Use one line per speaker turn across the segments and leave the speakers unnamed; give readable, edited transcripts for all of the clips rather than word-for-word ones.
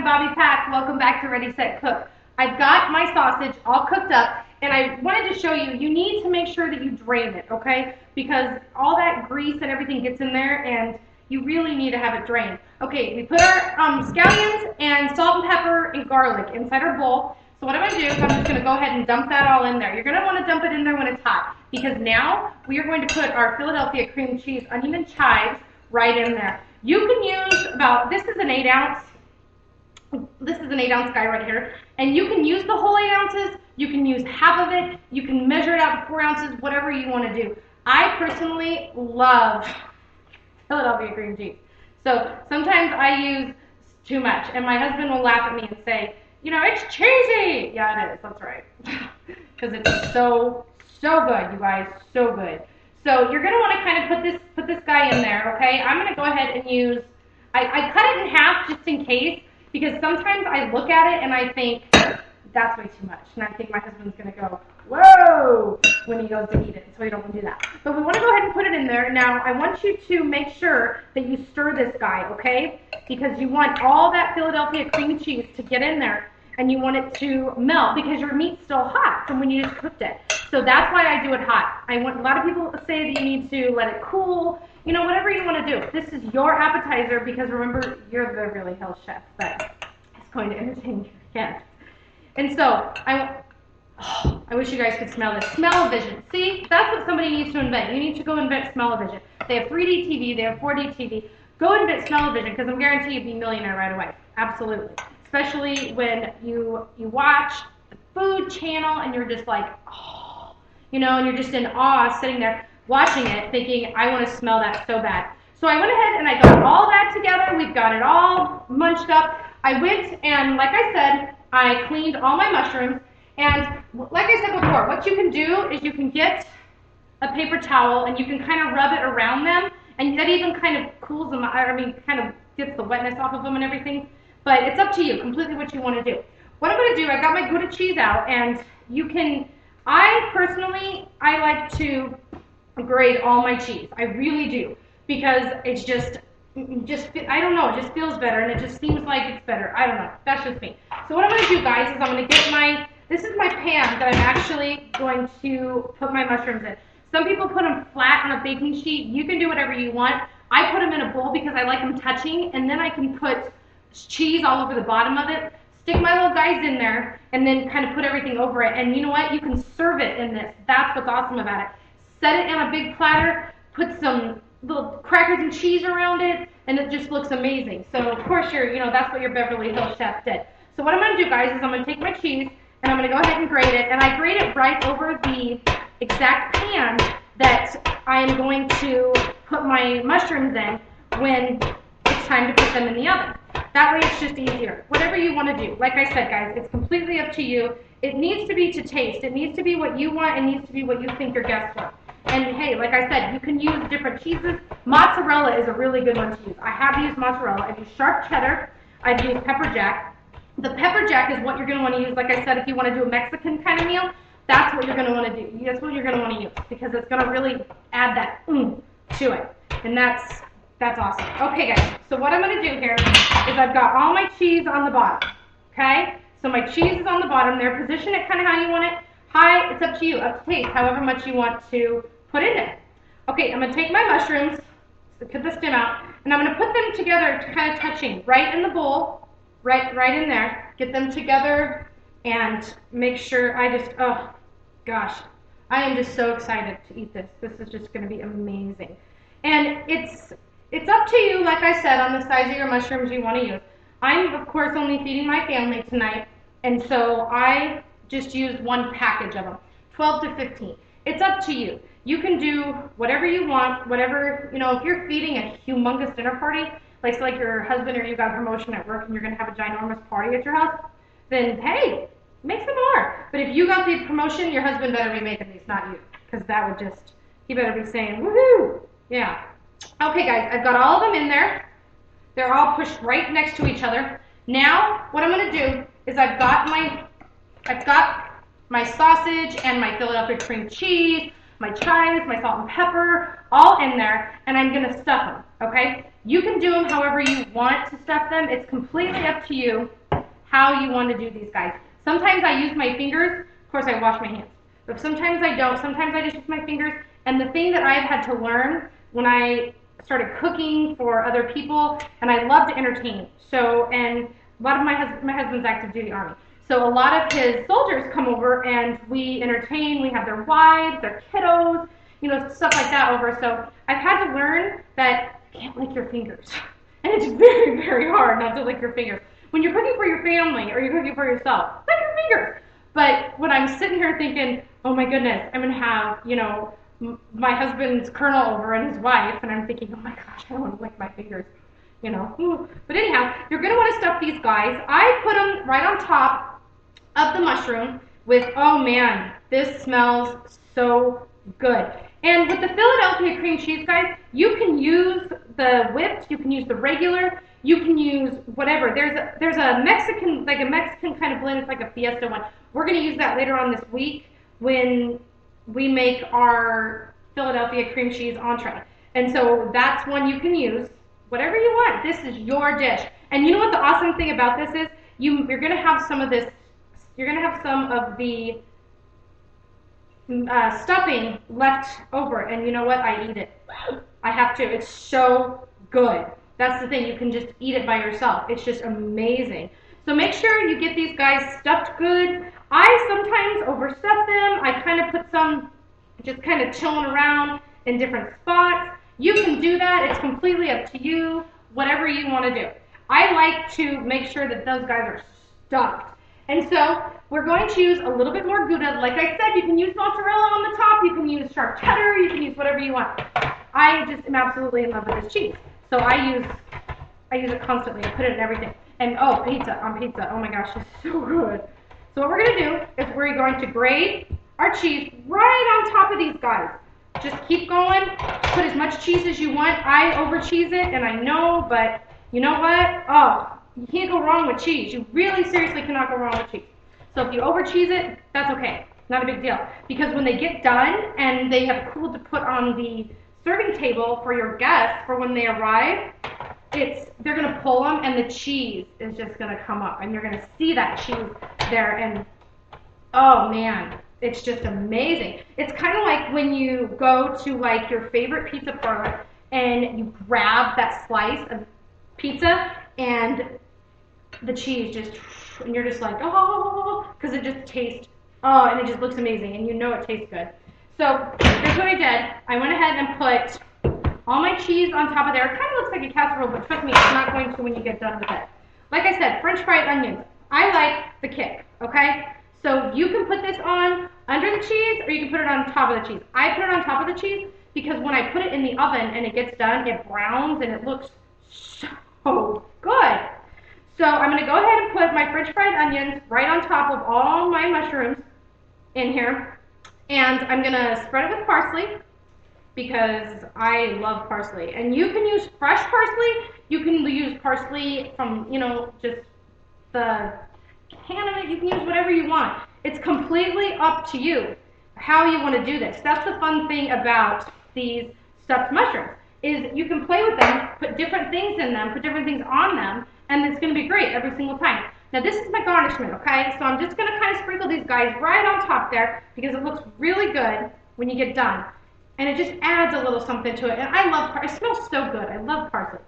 Bobby Pack. Welcome back to Ready, Set, Cook. I've got my sausage all cooked up, and I wanted to show you, you need to make sure that you drain it, okay? Because all that grease and everything gets in there, and you really need to have it drained. Okay, we put our scallions and salt and pepper and garlic inside our bowl. So what I'm going to do is I'm just going to go ahead and dump that all in there. You're going to want to dump it in there when it's hot, because now we are going to put our Philadelphia cream cheese onion and chives right in there. You can use about, this is an 8 ounce. This is an 8 ounce guy right here. And you can use the whole 8 ounces. You can use half of it. You can measure it out to 4 ounces, whatever you want to do. I personally love Philadelphia cream cheese. So sometimes I use too much. And my husband will laugh at me and say, you know, it's cheesy. Yeah, it is. That's right. Because it's so good, you guys. So good. So you're going to want to kind of put this guy in there, okay? I'm going to go ahead and use, I cut it in half just in case, because sometimes I look at it and I think, that's way too much. And I think my husband's going to go, whoa, when he goes to eat it. So we don't want to do that. But we want to go ahead and put it in there. Now, I want you to make sure that you stir this guy, okay? Because you want all that Philadelphia cream cheese to get in there, and you want it to melt because your meat's still hot from when you just cooked it. So that's why I do it hot. A lot of people say that you need to let it cool, you know, whatever you want to do. This is your appetizer because remember, you're the really health chef that is going to entertain your guests. And so, I wish you guys could smell this. Smell-o-vision. See, that's what somebody needs to invent. You need to go invent smell-o-vision. They have 3D TV, they have 4D TV. Go invent smell-o-vision because I'm guaranteed you'd be a millionaire right away. Absolutely. Especially when you watch the food channel and you're just like, oh, you know, and you're just in awe sitting there watching it thinking, I want to smell that so bad. So I went ahead and I got all that together. We've got it all munched up. I went and, like I said, I cleaned all my mushrooms. And like I said before, what you can do is you can get a paper towel and you can kind of rub it around them. And that even kind of cools them, kind of gets the wetness off of them and everything. But it's up to you, completely what you want to do. What I'm going to do, I got my Gouda cheese out, and you can, I like to grate all my cheese. I really do, because it's just, I don't know, it just feels better, and it just seems like it's better. I don't know, that's just me. So what I'm going to do, guys, is I'm going to get this is my pan that I'm actually going to put my mushrooms in. Some people put them flat on a baking sheet. You can do whatever you want. I put them in a bowl because I like them touching, and then I can put cheese all over the bottom of it, stick my little guys in there, and then kind of put everything over it. And you know what? You can serve it in this. That's what's awesome about it. Set it in a big platter, put some little crackers and cheese around it, and it just looks amazing. So, of course, that's what your Beverly Hills chef did. So what I'm going to do, guys, is I'm going to take my cheese, and I'm going to go ahead and grate it. And I grate it right over the exact pan that I am going to put my mushrooms in when it's time to put them in the oven. That way it's just easier. Whatever you want to do. Like I said, guys, it's completely up to you. It needs to be to taste. It needs to be what you want. It needs to be what you think your guests want. And hey, like I said, you can use different cheeses. Mozzarella is a really good one to use. I have used mozzarella. I've used sharp cheddar. I've used pepper jack. The pepper jack is what you're going to want to use. Like I said, if you want to do a Mexican kind of meal, that's what you're going to want to do. That's what you're going to want to use because it's going to really add that to it. And that's awesome. Okay, guys, so what I'm going to do here is I've got all my cheese on the bottom, okay? So my cheese is on the bottom there. Position it kind of how you want it. High, it's up to you, up to taste, however much you want to put in it. Okay, I'm going to take my mushrooms, put the stem out, and I'm going to put them together kind of touching right in the bowl, right in there. Get them together and make sure oh, gosh, I am just so excited to eat this. This is just going to be amazing. And it's up to you, like I said, on the size of your mushrooms you want to use. I'm, of course, only feeding my family tonight, and so I just used one package of them, 12 to 15. It's up to you. You can do whatever you want, whatever, if you're feeding a humongous dinner party, like your husband or you got a promotion at work and you're going to have a ginormous party at your house, then, hey, make some more. But if you got the promotion, your husband better be making these, not you, because that would he better be saying, woohoo, yeah. Okay, guys, I've got all of them in there. They're all pushed right next to each other. Now, what I'm going to do is I've got my sausage and my Philadelphia cream cheese, my chives, my salt and pepper, all in there, and I'm going to stuff them, okay? You can do them however you want to stuff them. It's completely up to you. how you want to do these guys. Sometimes I use my fingers. Of course, I wash my hands. But sometimes I don't. Sometimes I just use my fingers. And the thing that I've had to learn when I started cooking for other people, and I love to entertain. So, and a lot of my husband's active duty army. So a lot of his soldiers come over and we entertain. We have their wives, their kiddos, you know, stuff like that over. So I've had to learn that you can't lick your fingers. And it's very, very hard not to lick your fingers. When you're cooking for your family or you're cooking for yourself, lick your fingers. But when I'm sitting here thinking, oh my goodness, I'm going to have, you know, my husband's colonel over and his wife, and I'm thinking, oh my gosh, I don't want to lick my fingers, you know. But anyhow, you're going to want to stuff these guys. I put them right on top of the mushroom with, oh man, this smells so good. And with the Philadelphia cream cheese, guys, you can use the whipped, you can use the regular, you can use whatever. There's a Mexican, like a Mexican kind of blend. It's like a Fiesta one. We're going to use that later on this week when we make our Philadelphia cream cheese entree. And so that's one you can use. Whatever you want. This is your dish. And you know what the awesome thing about this is? You're going to have some of this, you're going to have some of the stuffing left over. And you know what? I eat it. I have to. It's so good. That's the thing. You can just eat it by yourself. It's just amazing. So make sure you get these guys stuffed good. I sometimes overstuff them. I kind of put some just kind of chilling around in different spots. You can do that. It's completely up to you, whatever you want to do. I like to make sure that those guys are stuffed. And so we're going to use a little bit more Gouda. Like I said, you can use mozzarella on the top. You can use sharp cheddar. You can use whatever you want. I just am absolutely in love with this cheese. So I use it constantly. I put it in everything. And oh, pizza on pizza. Oh my gosh, it's so good. So what we're going to do is we're going to grate our cheese right on top of these guys. Just keep going. Put as much cheese as you want. I over cheese it, and I know, but you know what? Oh, you can't go wrong with cheese. You really seriously cannot go wrong with cheese. So if you over cheese it, that's okay. Not a big deal. Because when they get done and they have cooled to put on the serving table for your guests for when they arrive, they're going to pull them and the cheese is just going to come up and you're going to see that cheese there, and oh man, it's just amazing. It's kind of like when you go to like your favorite pizza parlor and you grab that slice of pizza and the cheese just, and you're just like, oh, because it just tastes, oh, and it just looks amazing and you know it tastes good. So here's what I did. I went ahead and put all my cheese on top of there. It kind of looks like a casserole, but trust me, it's not going to when you get done with it. Like I said, French fried onions. I like the kick, okay? So you can put this on under the cheese or you can put it on top of the cheese. I put it on top of the cheese because when I put it in the oven and it gets done, it browns and it looks so good. So I'm going to go ahead and put my French fried onions right on top of all my mushrooms in here. And I'm going to spread it with parsley, because I love parsley. And you can use fresh parsley. You can use parsley from, you know, just the can of it. You can use whatever you want. It's completely up to you how you want to do this. That's the fun thing about these stuffed mushrooms, is you can play with them, put different things in them, put different things on them, and it's going to be great every single time. Now this is my garnishment, okay? So I'm just going to kind of sprinkle these guys right on top there because it looks really good when you get done. And it just adds a little something to it. And I love parsley. It smells so good. I love parsley.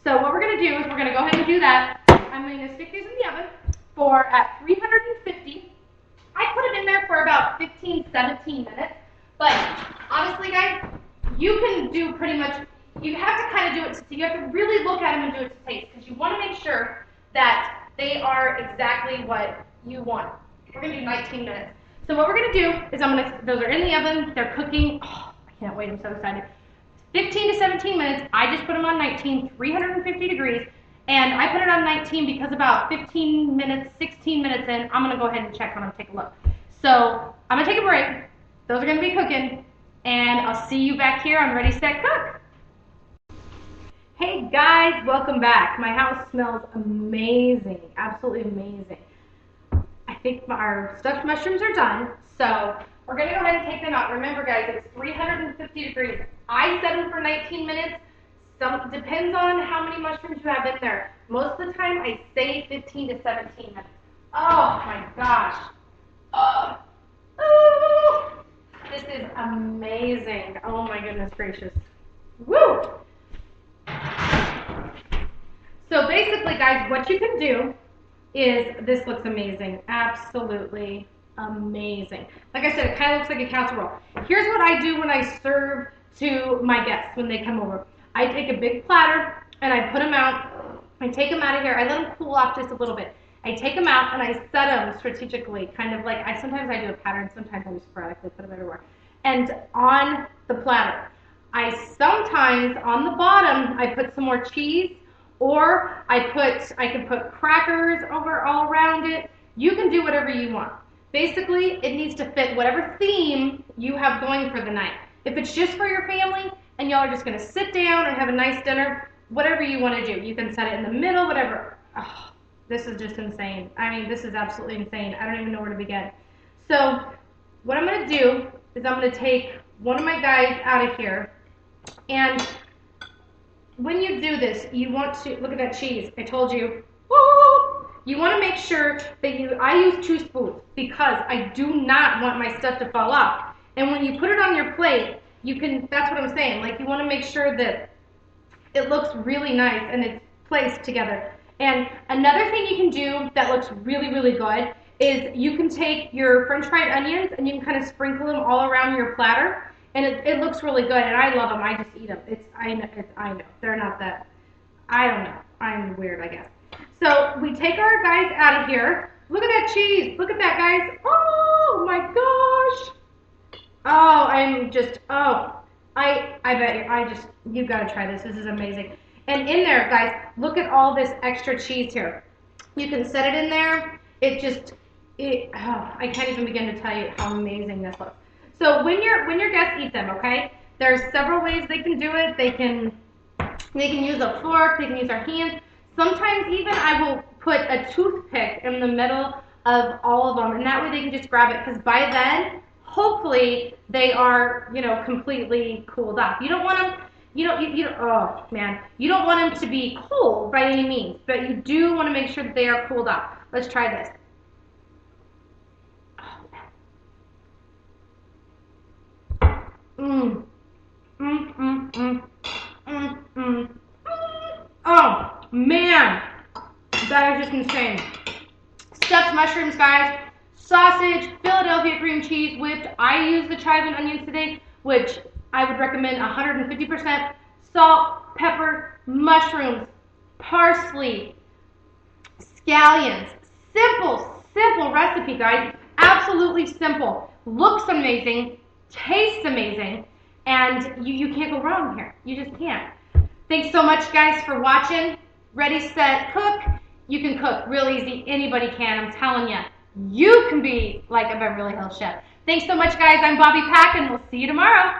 So what we're going to do is we're going to go ahead and do that. I'm going to stick these in the oven for at 350. I put it in there for about 15, 17 minutes. But honestly, guys, you can do pretty much, you have to kind of do it, so you have to really look at them and do it to taste, because you want to make sure that they are exactly what you want. We're going to do 19 minutes. So what we're going to do is those are in the oven, they're cooking. Oh, I can't wait, I'm so excited. 15 to 17 minutes, I just put them on 19, 350 degrees, and I put it on 19 because about 15 minutes, 16 minutes in, I'm going to go ahead and check on them, take a look. So I'm going to take a break, those are going to be cooking, and I'll see you back here on Ready, Set, Cook. Hey guys, welcome back. My house smells amazing, absolutely amazing. I think our stuffed mushrooms are done, so we're going to go ahead and take them out. Remember guys, it's 350 degrees. I set them for 19 minutes. Some depends on how many mushrooms you have in there. Most of the time, I say 15 to 17 minutes. Oh my gosh. Oh, oh, this is amazing. Oh my goodness gracious. Woo! So basically, guys, what you can do is, this looks amazing. Absolutely amazing. Like I said, it kind of looks like a casserole. Here's what I do when I serve to my guests when they come over. I take a big platter and I put them out. I take them out of here. I let them cool off just a little bit. I take them out and I set them strategically, kind of like, sometimes I do a pattern, sometimes I just sporadically put them everywhere. And on the platter, I sometimes, on the bottom, I put some more cheese, or I can put crackers over all around it. You can do whatever you want. Basically, it needs to fit whatever theme you have going for the night. If it's just for your family and y'all are just going to sit down and have a nice dinner, whatever you want to do. You can set it in the middle, whatever. Oh, this is just insane. I mean, this is absolutely insane. I don't even know where to begin. So what I'm going to do is I'm going to take one of my guys out of here. And when you do this, you want to, look at that cheese. I told you. Woo! You want to make sure that I use 2 spoons because I do not want my stuff to fall off. And when you put it on your plate, you can, that's what I'm saying. Like, you want to make sure that it looks really nice and it's placed together. And another thing you can do that looks really, really good is you can take your French fried onions and you can kind of sprinkle them all around your platter. And it looks really good, and I love them. I just eat them. I know. They're not that, I don't know. I'm weird, I guess. So we take our guys out of here. Look at that cheese. Look at that, guys. Oh, my gosh. Oh, I'm just, oh. I bet you've got to try this. This is amazing. And in there, guys, look at all this extra cheese here. You can set it in there. I can't even begin to tell you how amazing this looks. So when your guests eat them, okay, there's several ways they can do it. They can use a fork, they can use their hands. Sometimes even I will put a toothpick in the middle of all of them, and that way they can just grab it, because by then, hopefully, they are, completely cooled off. You don't want them, oh man, you don't want them to be cold by any means, but you do want to make sure that they are cooled off. Let's try this. Oh, man. That is just insane. Stuffed mushrooms, guys. Sausage, Philadelphia cream cheese, whipped. I use the chive and onions today, which I would recommend 150%. Salt, pepper, mushrooms, parsley, scallions. Simple recipe, guys. Absolutely simple. Looks amazing. Tastes amazing. And you can't go wrong here. You just can't. Thanks so much, guys, for watching. Ready, set, cook. You can cook real easy. Anybody can. I'm telling you. You can be like a Beverly Hills chef. Thanks so much, guys. I'm Bobbi Pack, and we'll see you tomorrow.